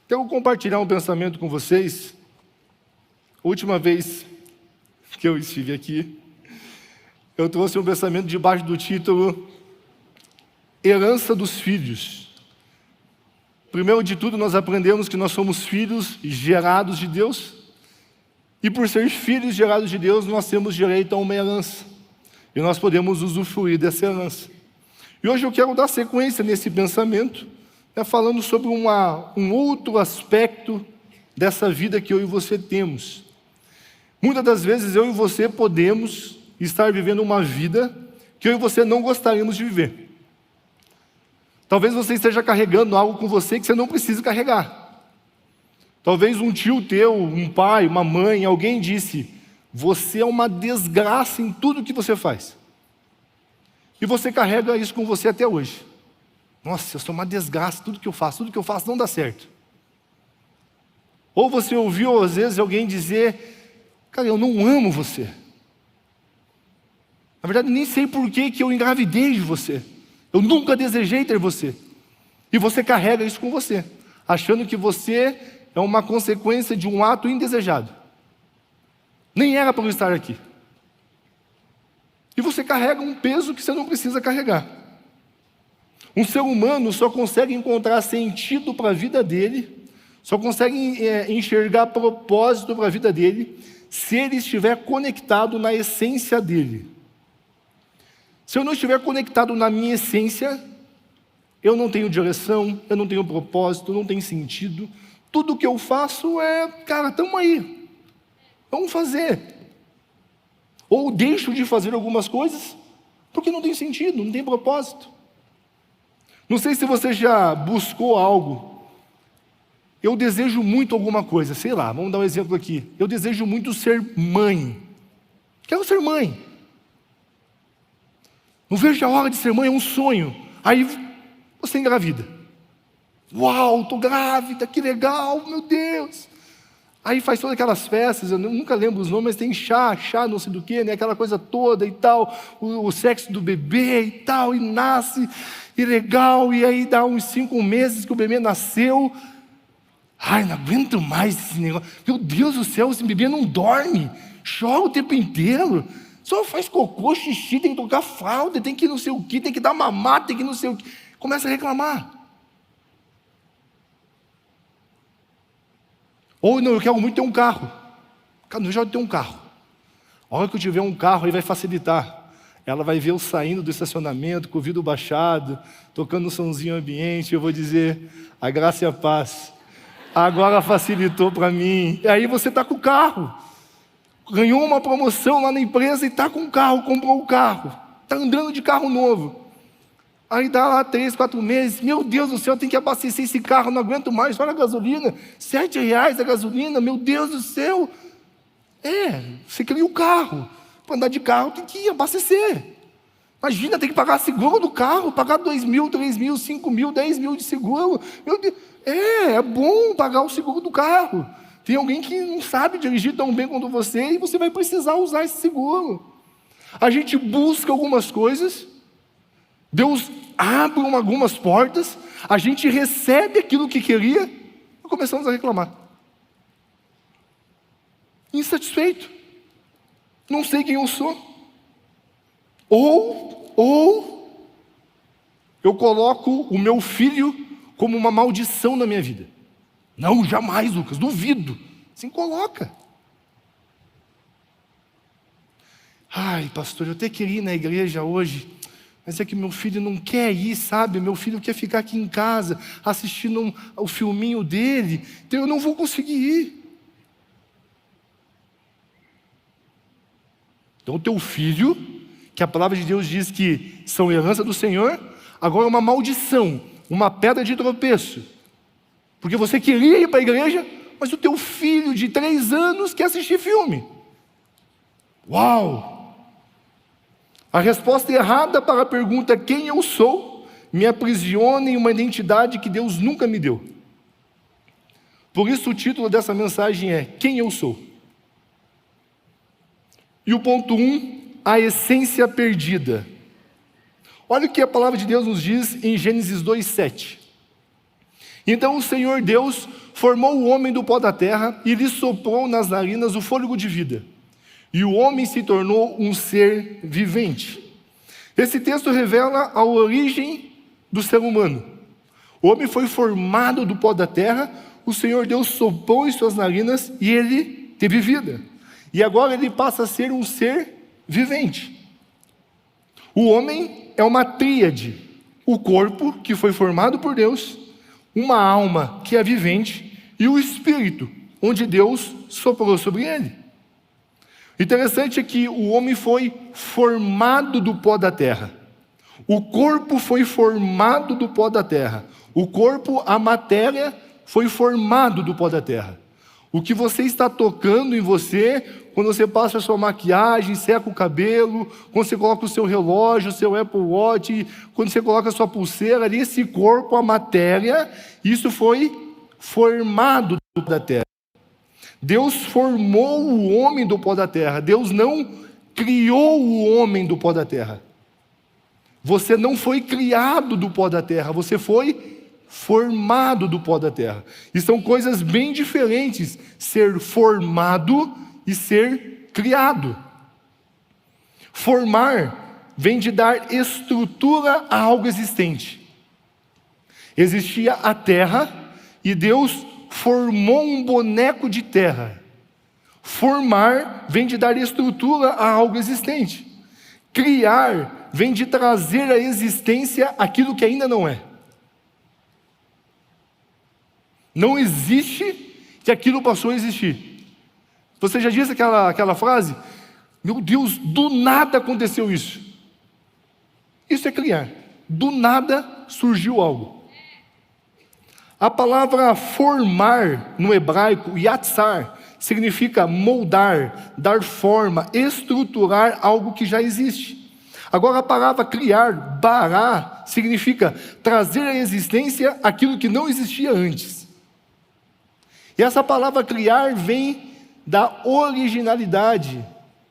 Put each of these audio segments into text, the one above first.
Quero compartilhar um pensamento com vocês. A última vez que eu estive aqui, eu trouxe um pensamento debaixo do título Herança dos Filhos. Primeiro de tudo, nós aprendemos que nós somos filhos gerados de Deus, e por ser filhos gerados de Deus, nós temos direito a uma herança, e nós podemos usufruir dessa herança. E hoje eu quero dar sequência nesse pensamento, falando sobre um outro aspecto dessa vida que eu e você temos. Muitas das vezes eu e você podemos estar vivendo uma vida que eu e você não gostaríamos de viver. Talvez você esteja carregando algo com você que você não precisa carregar. Talvez um tio teu, um pai, uma mãe, alguém disse: você é uma desgraça em tudo que você faz. E você carrega isso com você até hoje. Nossa, eu sou uma desgraça, tudo que eu faço não dá certo. Ou você ouviu às vezes alguém dizer: cara, eu não amo você. Na verdade, nem sei por que eu engravidei de você. Eu nunca desejei ter você. E você carrega isso com você, achando que você é uma consequência de um ato indesejado. Nem era para eu estar aqui. E você carrega um peso que você não precisa carregar. Um ser humano só consegue encontrar sentido para a vida dele, só consegue enxergar propósito para a vida dele, se ele estiver conectado na essência dele. Se eu não estiver conectado na minha essência, eu não tenho direção, eu não tenho propósito, não tenho sentido. Tudo que eu faço é, cara, estamos aí, vamos fazer. Ou deixo de fazer algumas coisas, porque não tem sentido, não tem propósito. Não sei se você já buscou algo. Eu desejo muito alguma coisa, sei lá, vamos dar um exemplo aqui. Eu desejo muito ser mãe. Quero ser mãe. Não vejo a hora de ser mãe, é um sonho. Aí você engravida. Uau, estou grávida, que legal, meu Deus. Aí faz todas aquelas festas, eu nunca lembro os nomes, mas tem chá não sei do que, né? Aquela coisa toda e tal, o sexo do bebê e tal, e nasce, e legal, e aí dá uns 5 meses que o bebê nasceu. Ai, não aguento mais esse negócio. Meu Deus do céu, esse bebê não dorme, chora o tempo inteiro, só faz cocô, xixi, tem que tocar fralda, tem que não sei o que, tem que dar mamar, tem que não sei o que. Começa a reclamar. Ou não, eu quero muito ter um carro. Cara, eu já tenho um carro. A hora que eu tiver um carro, aí vai facilitar. Ela vai ver eu saindo do estacionamento, com o vidro baixado, tocando um sonzinho ambiente, eu vou dizer: a graça e a paz. Agora facilitou para mim. E aí você está com o carro. Ganhou uma promoção lá na empresa e está com o carro, comprou o carro. Está andando de carro novo. Aí dá lá 3, 4 meses, meu Deus do céu, tem que abastecer esse carro, não aguento mais, olha a gasolina, R$7 a gasolina, meu Deus do céu. Você queria o carro, para andar de carro tem que abastecer. Imagina, tem que pagar seguro do carro, pagar 2 mil, 3 mil, 5 mil, 10 mil de seguro. Meu Deus, é bom pagar o seguro do carro. Tem alguém que não sabe dirigir tão bem quanto você e você vai precisar usar esse seguro. A gente busca algumas coisas, Deus abre algumas portas, a gente recebe aquilo que queria e começamos a reclamar. Insatisfeito. Não sei quem eu sou. Ou eu coloco o meu filho como uma maldição na minha vida. Não, jamais, Lucas, duvido. Assim coloca. Ai, pastor, eu até queria ir na igreja hoje, mas é que meu filho não quer ir, sabe? Meu filho quer ficar aqui em casa, assistindo o filminho dele, então eu não vou conseguir ir. Então o teu filho, que a palavra de Deus diz que são herança do Senhor, agora é uma maldição, uma pedra de tropeço. Porque você queria ir para a igreja, mas o teu filho de 3 anos quer assistir filme. Uau! A resposta errada para a pergunta quem eu sou me aprisiona em uma identidade que Deus nunca me deu. Por isso o título dessa mensagem é Quem eu sou? E o ponto 1, a essência perdida. Olha o que a palavra de Deus nos diz em Gênesis 2:7. Então o Senhor Deus formou o homem do pó da terra e lhe soprou nas narinas o fôlego de vida. E o homem se tornou um ser vivente. Esse texto revela a origem do ser humano. O homem foi formado do pó da terra, o Senhor Deus soprou em suas narinas e ele teve vida. E agora ele passa a ser um ser vivente. O homem é uma tríade: o corpo, que foi formado por Deus, uma alma, que é vivente, e o espírito, onde Deus soprou sobre ele. O interessante é que o homem foi formado do pó da terra. O corpo foi formado do pó da terra. O corpo, a matéria, foi formado do pó da terra. O que você está tocando em você, quando você passa a sua maquiagem, seca o cabelo, quando você coloca o seu relógio, o seu Apple Watch, quando você coloca a sua pulseira, ali, esse corpo, a matéria, isso foi formado do pó da terra. Deus formou o homem do pó da terra. Deus não criou o homem do pó da terra. Você não foi criado do pó da terra, você foi formado do pó da terra. E são coisas bem diferentes, ser formado e ser criado. Formar vem de dar estrutura a algo existente. Existia a terra e Deus formou um boneco de terra. Formar vem de dar estrutura a algo existente. Criar vem de trazer à existência aquilo que ainda não é. Não existe que aquilo passou a existir. Você já disse aquela frase? Meu Deus, do nada aconteceu isso. Isso é criar. Do nada surgiu algo. A palavra formar no hebraico, yatsar, significa moldar, dar forma, estruturar algo que já existe. Agora a palavra criar, bará, significa trazer à existência aquilo que não existia antes. E essa palavra criar vem da originalidade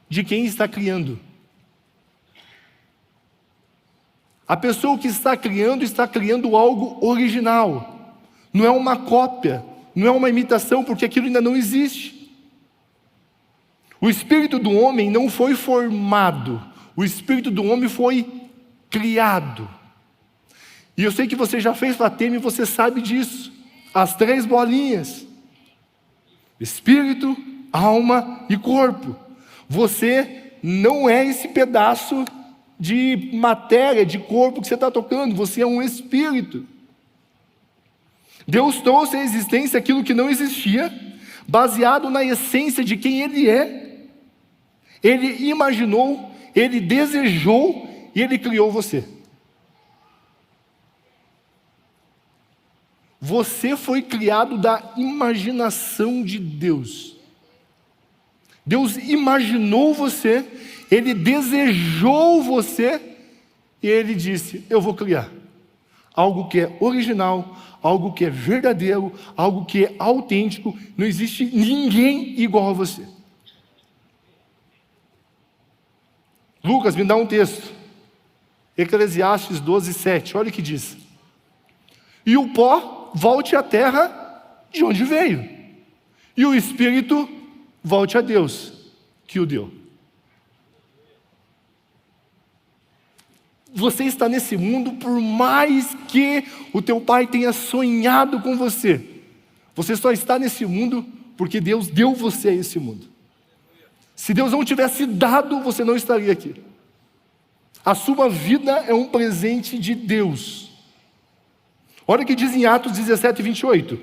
de quem está criando. A pessoa que está criando algo original. Não é uma cópia, não é uma imitação, porque aquilo ainda não existe. O espírito do homem não foi formado, o espírito do homem foi criado. E eu sei que você já fez Fatema e você sabe disso. As 3 bolinhas: espírito, alma e corpo. Você não é esse pedaço de matéria, de corpo que você está tocando, você é um espírito. Deus trouxe à existência aquilo que não existia, baseado na essência de quem Ele é. Ele imaginou, Ele desejou e Ele criou você. Você foi criado da imaginação de Deus. Deus imaginou você, Ele desejou você e Ele disse: eu vou criar algo que é original, algo que é verdadeiro, algo que é autêntico. Não existe ninguém igual a você. Lucas, me dá um texto. Eclesiastes 12:7, olha o que diz: e o pó volte à terra de onde veio, e o espírito volte a Deus que o deu. Você está nesse mundo, por mais que o teu pai tenha sonhado com você, você só está nesse mundo porque Deus deu você a esse mundo. Se Deus não tivesse dado, você não estaria aqui. A sua vida é um presente de Deus. Olha o que diz em Atos 17:28.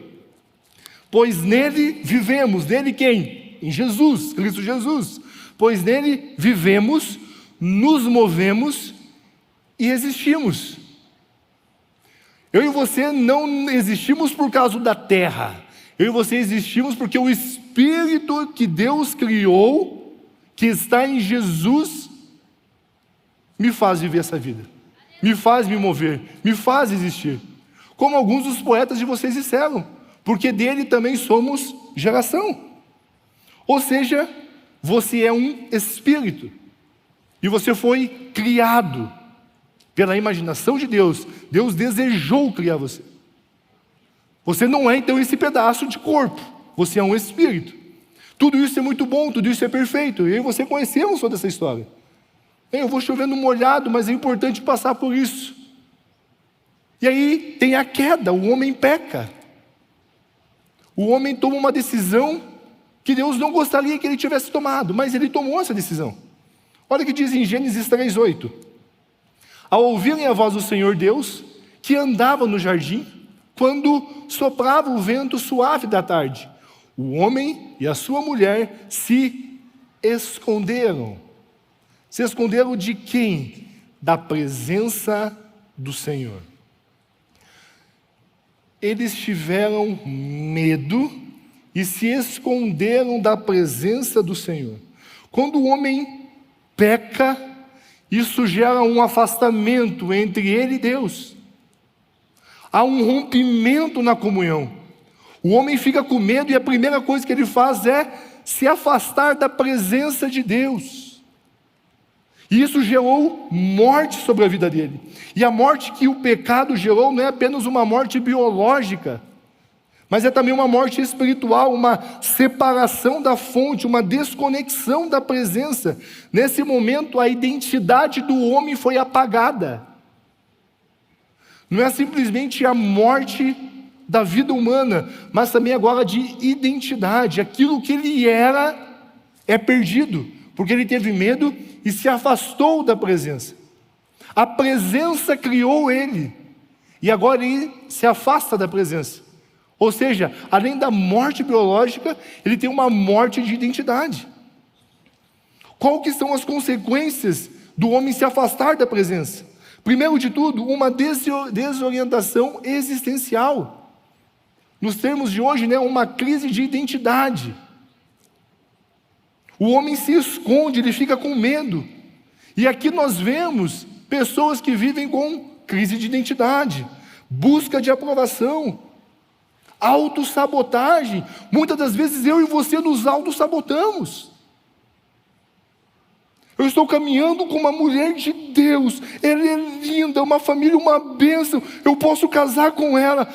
Pois nele vivemos, nele quem? Em Jesus, Cristo Jesus. Pois nele vivemos, nos movemos e existimos. Eu e você não existimos por causa da terra. Eu e você existimos porque o Espírito que Deus criou, que está em Jesus, me faz viver essa vida, me faz me mover, me faz existir. Como alguns dos poetas de vocês disseram, porque dele também somos geração. Ou seja, você é um espírito e você foi criado pela imaginação de Deus. Deus desejou criar você. Você não é então esse pedaço de corpo, você é um espírito. Tudo isso é muito bom, tudo isso é perfeito. Eu e você conhecemos toda essa história. Eu vou chovendo molhado, mas é importante passar por isso. E aí tem a queda, o homem peca. O homem toma uma decisão que Deus não gostaria que ele tivesse tomado, mas ele tomou essa decisão. Olha o que diz em Gênesis 3:8. Ao ouvirem a voz do Senhor Deus, que andava no jardim, quando soprava o vento suave da tarde, o homem e a sua mulher se esconderam. Se esconderam de quem? Da presença do Senhor. Eles tiveram medo e se esconderam da presença do Senhor. Quando o homem peca, isso gera um afastamento entre ele e Deus. Há um rompimento na comunhão. O homem fica com medo e a primeira coisa que ele faz é se afastar da presença de Deus. E isso gerou morte sobre a vida dele. E a morte que o pecado gerou não é apenas uma morte biológica, mas é também uma morte espiritual, uma separação da fonte, uma desconexão da presença. Nesse momento, a identidade do homem foi apagada. Não é simplesmente a morte da vida humana, mas também agora de identidade. Aquilo que ele era é perdido, porque ele teve medo e se afastou da presença. A presença criou ele, e agora ele se afasta da presença. Ou seja, além da morte biológica, ele tem uma morte de identidade. Qual que são as consequências do homem se afastar da presença? Primeiro de tudo, uma desorientação existencial. Nos termos de hoje, uma crise de identidade. O homem se esconde, ele fica com medo. E aqui nós vemos pessoas que vivem com crise de identidade, busca de aprovação, autossabotagem. Muitas das vezes eu e você nos autossabotamos. Eu estou caminhando com uma mulher de Deus, ela é linda, uma família, uma bênção, eu posso casar com ela.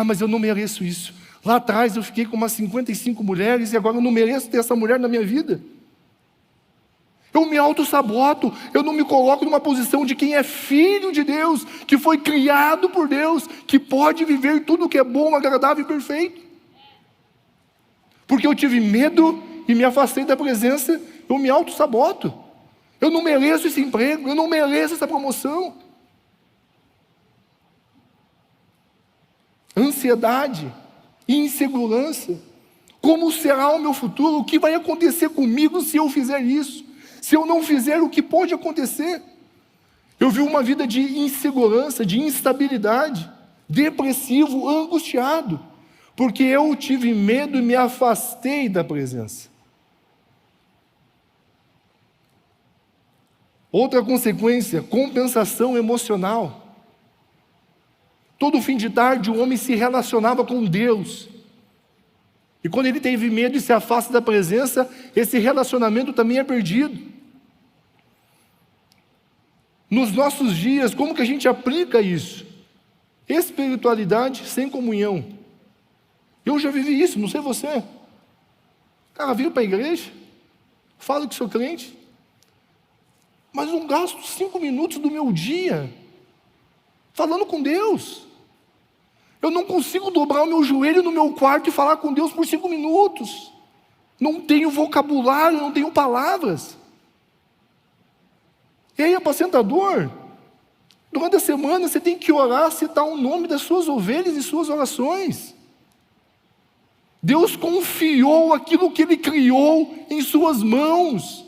Mas eu não mereço isso. Lá atrás eu fiquei com umas 55 mulheres e agora eu não mereço ter essa mulher na minha vida. Eu me autossaboto, eu não me coloco numa posição de quem é filho de Deus, que foi criado por Deus, que pode viver tudo que é bom, agradável e perfeito. Porque eu tive medo e me afastei da presença, eu me autossaboto. Eu não mereço esse emprego, eu não mereço essa promoção. Ansiedade, insegurança. Como será o meu futuro? O que vai acontecer comigo se eu fizer isso? Se eu não fizer, o que pode acontecer? Eu vi uma vida de insegurança, de instabilidade, depressivo, angustiado, porque eu tive medo e me afastei da presença. Outra consequência, compensação emocional. Todo fim de tarde o homem se relacionava com Deus. E quando ele teve medo e se afasta da presença, esse relacionamento também é perdido. Nos nossos dias, como que a gente aplica isso? Espiritualidade sem comunhão. Eu já vivi isso, não sei você. Cara, vim para a igreja, falo que sou crente, mas não gasto 5 minutos do meu dia falando com Deus. Eu não consigo dobrar o meu joelho no meu quarto e falar com Deus por 5 minutos. Não tenho vocabulário, não tenho palavras. E aí, apacentador, durante a semana você tem que orar, citar o nome das suas ovelhas e suas orações. Deus confiou aquilo que Ele criou em suas mãos.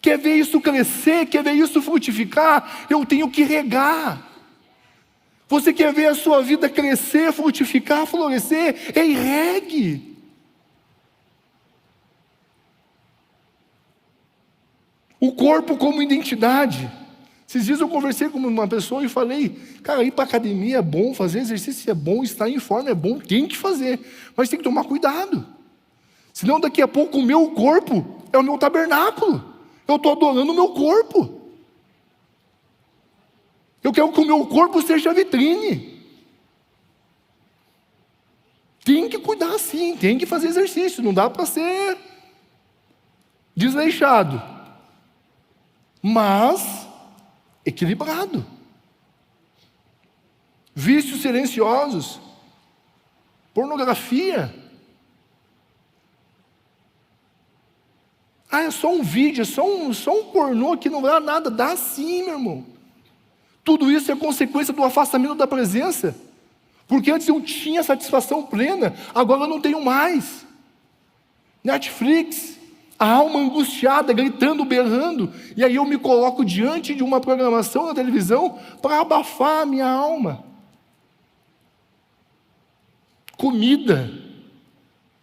Quer ver isso crescer, quer ver isso frutificar? Eu tenho que regar. Você quer ver a sua vida crescer, frutificar, florescer? Ei, regue. O corpo como identidade. Esses dias eu conversei com uma pessoa e falei, cara, ir para a academia é bom, fazer exercício é bom, estar em forma é bom, tem que fazer, mas tem que tomar cuidado. Senão daqui a pouco o meu corpo é o meu tabernáculo. Eu estou adorando o meu corpo. Eu quero que o meu corpo seja a vitrine. Tem que cuidar sim, tem que fazer exercício, não dá para ser desleixado, mas equilibrado. Vícios silenciosos, pornografia. É só um vídeo, é só um pornô que não dá nada. Dá sim, meu irmão. Tudo isso é consequência do afastamento da presença. Porque antes eu tinha satisfação plena, agora eu não tenho mais. Netflix, a alma angustiada, gritando, berrando, e aí eu me coloco diante de uma programação na televisão para abafar a minha alma. Comida,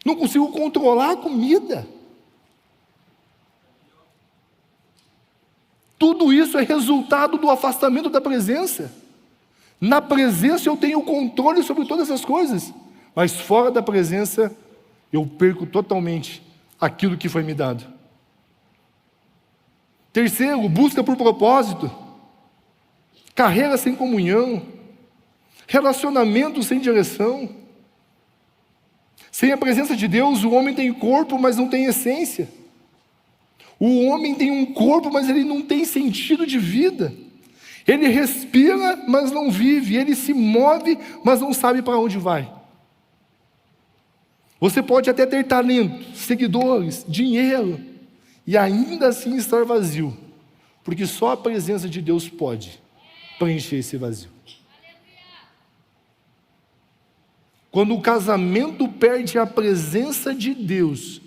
não consigo controlar a comida. Tudo isso é resultado do afastamento da presença. Na presença eu tenho controle sobre todas essas coisas, mas fora da presença eu perco totalmente aquilo que foi me dado. Terceiro, busca por propósito, carreira sem comunhão, relacionamento sem direção. Sem a presença de Deus, o homem tem corpo, mas não tem essência. O homem tem um corpo, mas ele não tem sentido de vida. Ele respira, mas não vive. Ele se move, mas não sabe para onde vai. Você pode até ter talento, seguidores, dinheiro, e ainda assim estar vazio, porque só a presença de Deus pode preencher esse vazio. Quando o casamento perde a presença de Deus,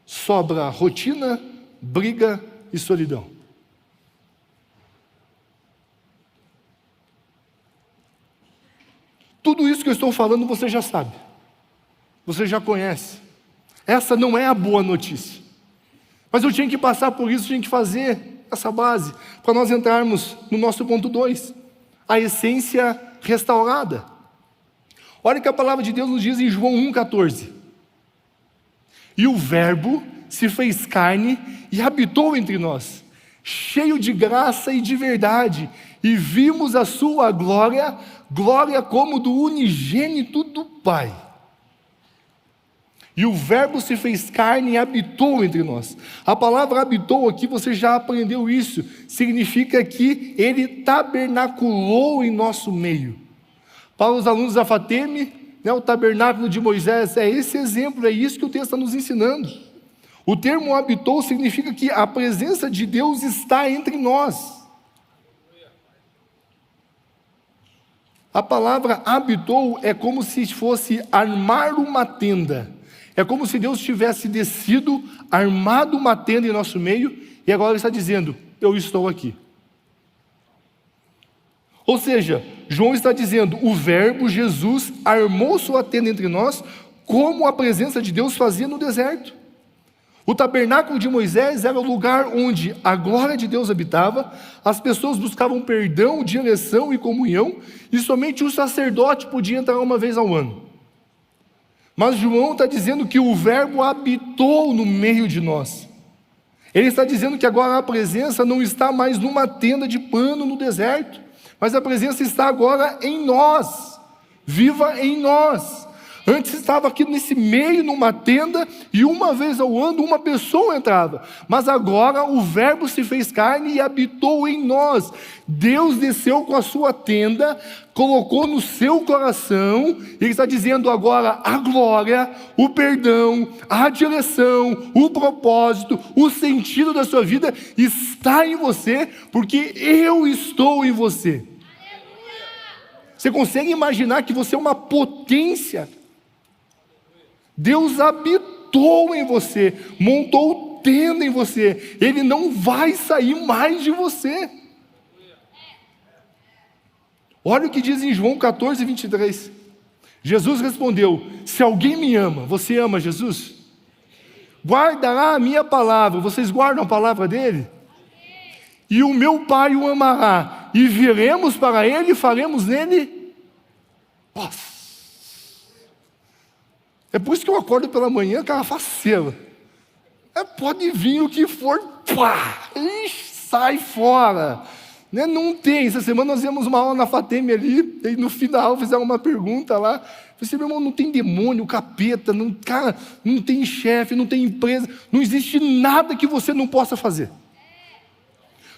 sobra rotina, briga e solidão. Tudo isso que eu estou falando você já sabe, você já conhece. Essa não é a boa notícia, mas eu tinha que passar por isso, tinha que fazer essa base, para nós entrarmos no nosso ponto 2, a essência restaurada. Olha o que a palavra de Deus nos diz em João 1,14. E o Verbo se fez carne e habitou entre nós, cheio de graça e de verdade, e vimos a sua glória, glória como do unigênito do Pai. E o Verbo se fez carne e habitou entre nós. A palavra habitou aqui, você já aprendeu isso, significa que ele tabernaculou em nosso meio. Para os alunos da FATEM, o tabernáculo de Moisés é esse exemplo, é isso que o texto está nos ensinando. O termo habitou significa que a presença de Deus está entre nós. A palavra habitou é como se fosse armar uma tenda. É como se Deus tivesse descido, armado uma tenda em nosso meio, e agora Ele está dizendo, eu estou aqui. Ou seja, João está dizendo, o Verbo, Jesus, armou sua tenda entre nós, como a presença de Deus fazia no deserto. O tabernáculo de Moisés era o lugar onde a glória de Deus habitava, as pessoas buscavam perdão, direção e comunhão, e somente o sacerdote podia entrar uma vez ao ano. Mas João está dizendo que o Verbo habitou no meio de nós. Ele está dizendo que agora a presença não está mais numa tenda de pano no deserto, mas a presença está agora em nós, viva em nós. Antes estava aqui nesse meio, numa tenda, e uma vez ao ano uma pessoa entrava. Mas agora o Verbo se fez carne e habitou em nós. Deus desceu com a sua tenda, colocou no seu coração, e Ele está dizendo agora a glória, o perdão, a direção, o propósito, o sentido da sua vida está em você, porque eu estou em você. Você consegue imaginar que você é uma potência? Deus habitou em você, montou tenda em você, Ele não vai sair mais de você. Olha o que diz em João 14, 23. Jesus respondeu, se alguém me ama, você ama Jesus? Guardará a minha palavra, vocês guardam a palavra dele? E o meu Pai o amará, e viremos para ele e faremos nele paz. É por isso que eu acordo pela manhã, cara, faceiro. Pode vir o que for, pá, sai fora. Não tem. Essa semana nós vimos uma aula na FATEM ali, e no final fizeram uma pergunta lá. Esse meu irmão não tem demônio, capeta, não, cara, não tem chefe, não tem empresa, não existe nada que você não possa fazer.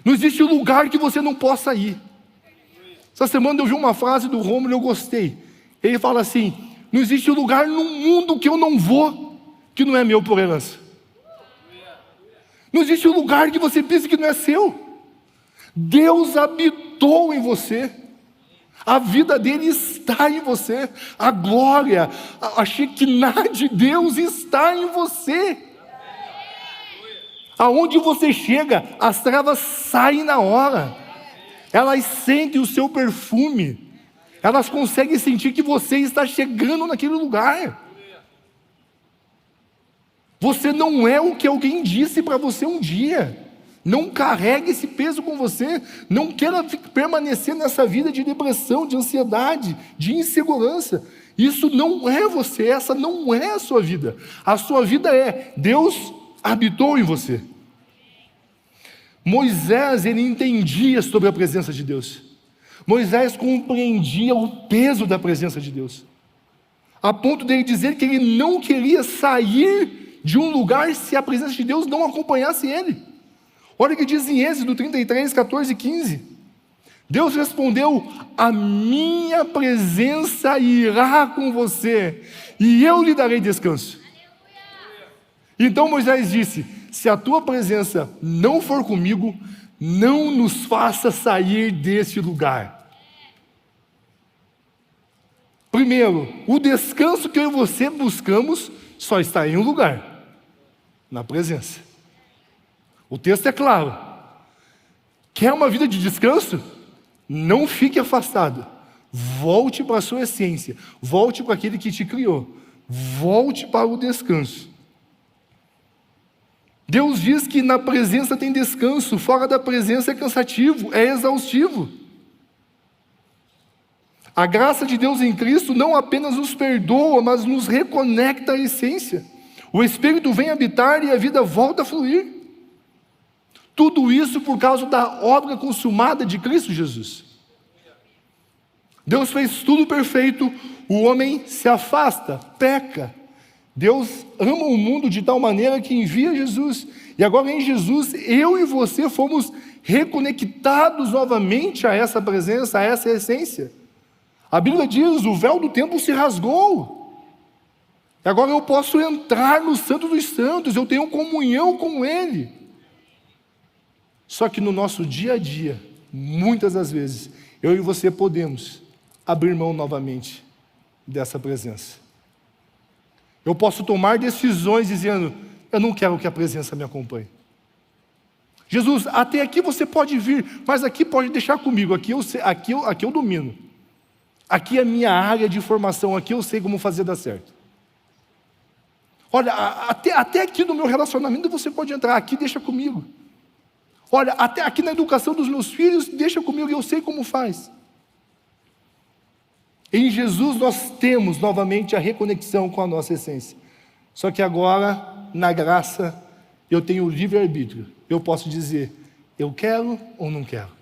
Não existe lugar que você não possa ir. Essa semana eu vi uma frase do Rômulo e eu gostei. Ele fala assim: não existe lugar no mundo que eu não vou, que não é meu por herança. Não existe lugar que você pense que não é seu. Deus habitou em você. A vida dele está em você. A glória, a Shekinah de Deus está em você. Aonde você chega, as trevas saem na hora. Elas sentem o seu perfume. Elas conseguem sentir que você está chegando naquele lugar. Você não é o que alguém disse para você um dia. Não carregue esse peso com você. Não queira permanecer nessa vida de depressão, de ansiedade, de insegurança. Isso não é você, essa não é a sua vida. A sua vida é Deus habitou em você. Moisés, ele entendia sobre a presença de Deus. Moisés compreendia o peso da presença de Deus. A ponto dele dizer que ele não queria sair de um lugar se a presença de Deus não acompanhasse ele. Olha o que diz em Êxodo 33, 14 e 15. Deus respondeu: a minha presença irá com você, e eu lhe darei descanso. Então Moisés disse: se a tua presença não for comigo, não nos faça sair deste lugar. Primeiro, o descanso que eu e você buscamos só está em um lugar: na presença. O texto é claro. Quer uma vida de descanso? Não fique afastado. Volte para a sua essência. Volte para aquele que te criou. Volte para o descanso. Deus diz que na presença tem descanso, fora da presença é cansativo, é exaustivo. A graça de Deus em Cristo não apenas nos perdoa, mas nos reconecta à essência. O Espírito vem habitar e a vida volta a fluir. Tudo isso por causa da obra consumada de Cristo Jesus. Deus fez tudo perfeito, o homem se afasta, peca. Deus ama o mundo de tal maneira que envia Jesus. E agora em Jesus, eu e você fomos reconectados novamente a essa presença, a essa essência. A Bíblia diz: o véu do templo se rasgou. E agora eu posso entrar no Santo dos Santos, eu tenho comunhão com Ele. Só que no nosso dia a dia, muitas das vezes, eu e você podemos abrir mão novamente dessa presença. Eu posso tomar decisões dizendo: eu não quero que a presença me acompanhe. Jesus, até aqui você pode vir, mas aqui pode deixar comigo, aqui eu domino. Aqui é a minha área de formação, aqui eu sei como fazer dar certo. Olha, até aqui no meu relacionamento você pode entrar, aqui deixa comigo. Olha, até aqui na educação dos meus filhos, deixa comigo, eu sei como faz. Em Jesus nós temos novamente a reconexão com a nossa essência. Só que agora, na graça, eu tenho o livre-arbítrio. Eu posso dizer: eu quero ou não quero.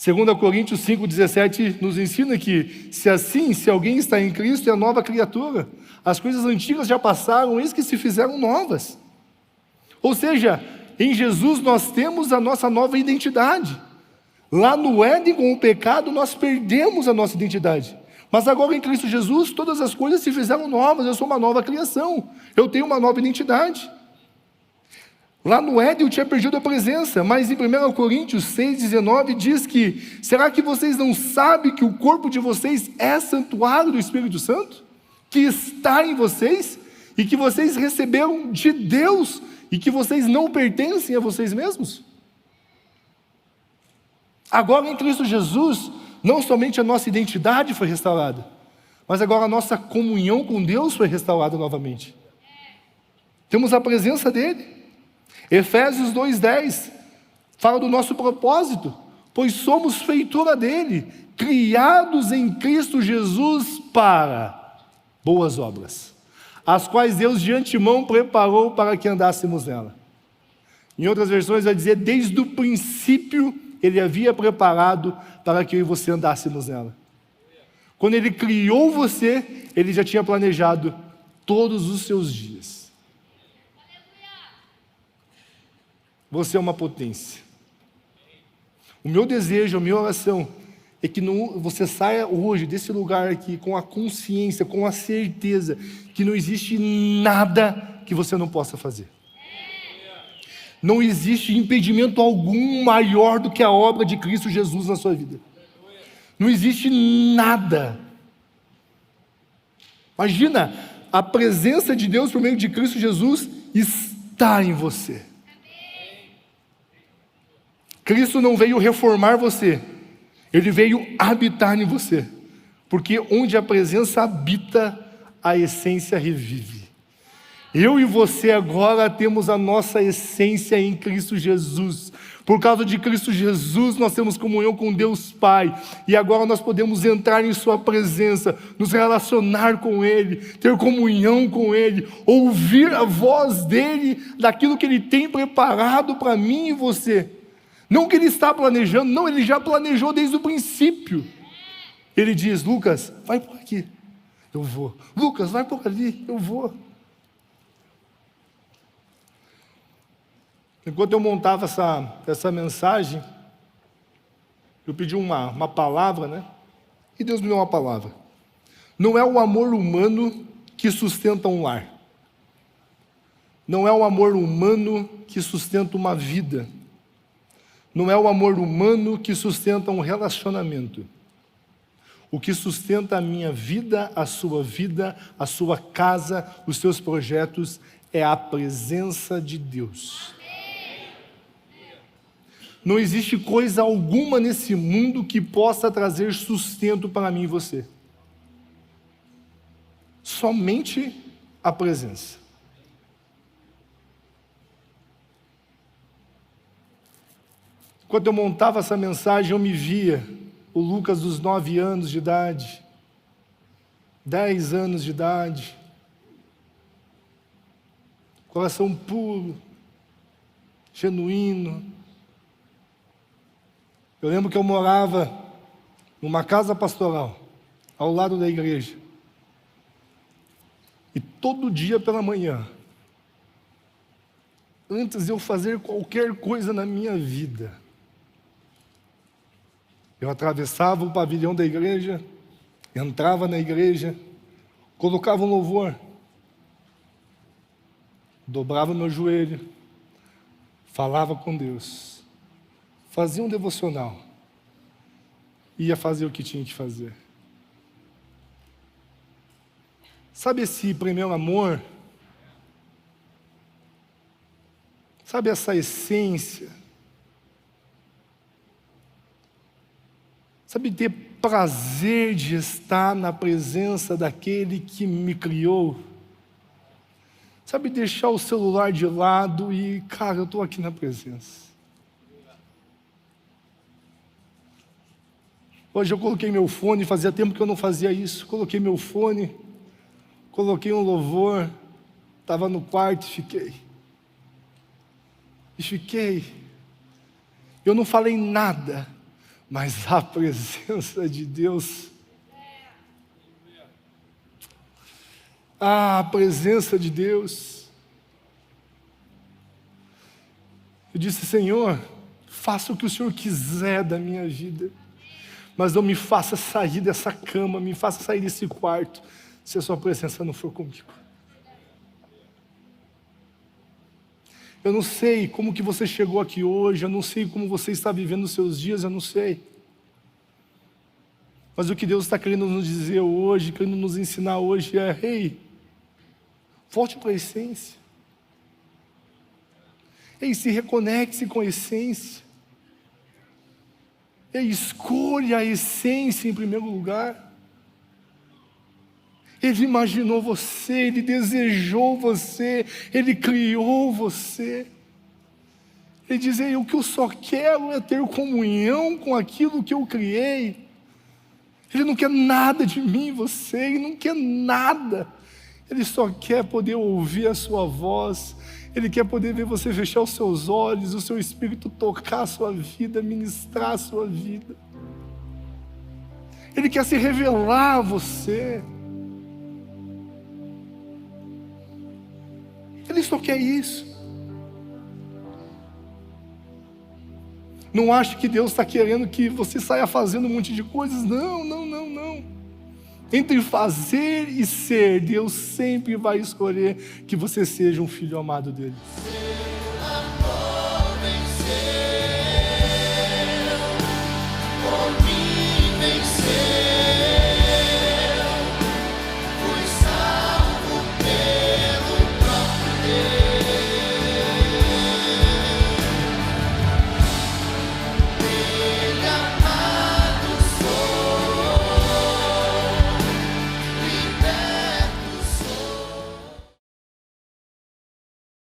2 Coríntios 5,17 nos ensina que, se alguém está em Cristo, é nova criatura. As coisas antigas já passaram, eis que se fizeram novas. Ou seja, em Jesus nós temos a nossa nova identidade. Lá no Éden, com o pecado, nós perdemos a nossa identidade. Mas agora em Cristo Jesus, todas as coisas se fizeram novas, eu sou uma nova criação. Eu tenho uma nova identidade. Lá no Éden eu tinha perdido a presença, mas em 1 Coríntios 6,19 diz que: será que vocês não sabem que o corpo de vocês é santuário do Espírito Santo? Que está em vocês? E que vocês receberam de Deus? E que vocês não pertencem a vocês mesmos? Agora em Cristo Jesus, não somente a nossa identidade foi restaurada, mas agora a nossa comunhão com Deus foi restaurada novamente. Temos a presença dEle. Efésios 2,10 fala do nosso propósito, pois somos feitura dEle, criados em Cristo Jesus para boas obras, as quais Deus de antemão preparou para que andássemos nela. Em outras versões vai dizer: desde o princípio Ele havia preparado para que eu e você andássemos nela. Quando Ele criou você, Ele já tinha planejado todos os seus dias. Você é uma potência. O meu desejo, a minha oração é que você saia hoje desse lugar aqui com a consciência, com a certeza que não existe nada que você não possa fazer. Não existe impedimento algum maior do que a obra de Cristo Jesus na sua vida. Não existe nada. Imagina, a presença de Deus por meio de Cristo Jesus está em você. Cristo não veio reformar você, Ele veio habitar em você, porque onde a presença habita, a essência revive. Eu e você agora temos a nossa essência em Cristo Jesus. Por causa de Cristo Jesus, nós temos comunhão com Deus Pai, e agora nós podemos entrar em Sua presença, nos relacionar com Ele, ter comunhão com Ele, ouvir a voz dEle, daquilo que Ele tem preparado para mim e você. Não que Ele está planejando, não, Ele já planejou desde o princípio. Ele diz: Lucas, vai por aqui, eu vou. Lucas, vai por ali, eu vou. Enquanto eu montava essa mensagem, eu pedi uma palavra, né? E Deus me deu uma palavra. Não é o amor humano que sustenta um lar. Não é o amor humano que sustenta uma vida. Não é o amor humano que sustenta um relacionamento. O que sustenta a minha vida, a sua casa, os seus projetos, é a presença de Deus. Não existe coisa alguma nesse mundo que possa trazer sustento para mim e você. Somente a presença. Quando eu montava essa mensagem, eu me via o Lucas dos 9 anos de idade, 10 anos de idade, coração puro, genuíno. Eu lembro que eu morava numa casa pastoral, ao lado da igreja, e todo dia pela manhã, antes de eu fazer qualquer coisa na minha vida, eu atravessava o pavilhão da igreja, entrava na igreja, colocava um louvor, dobrava meu joelho, falava com Deus, fazia um devocional, ia fazer o que tinha que fazer. Sabe esse primeiro amor? Sabe essa essência? Sabe ter prazer de estar na presença daquele que me criou? Sabe deixar o celular de lado e, cara, eu estou aqui na presença. Hoje eu coloquei meu fone, fazia tempo que eu não fazia isso. Coloquei meu fone, coloquei um louvor, estava no quarto e fiquei. Eu não falei nada, mas a presença de Deus, a presença de Deus. Eu disse: Senhor, faça o que o Senhor quiser da minha vida, mas não me faça sair dessa cama, me faça sair desse quarto, se a sua presença não for comigo. Eu não sei como que você chegou aqui hoje, eu não sei como você está vivendo os seus dias, eu não sei. Mas o que Deus está querendo nos dizer hoje, querendo nos ensinar hoje é: ei, volte para a essência. Ei, se reconecte com a essência. Ei, escolha a essência em primeiro lugar. Ele imaginou você, Ele desejou você, Ele criou você. Ele diz: ei, o que eu só quero é ter comunhão com aquilo que eu criei. Ele não quer nada de mim e você, Ele não quer nada. Ele só quer poder ouvir a sua voz, Ele quer poder ver você fechar os seus olhos, o seu espírito tocar a sua vida, ministrar a sua vida. Ele quer se revelar a você. Ele só quer isso. Não ache que Deus está querendo que você saia fazendo um monte de coisas. Não, não, não, não. Entre fazer e ser, Deus sempre vai escolher que você seja um filho amado dele.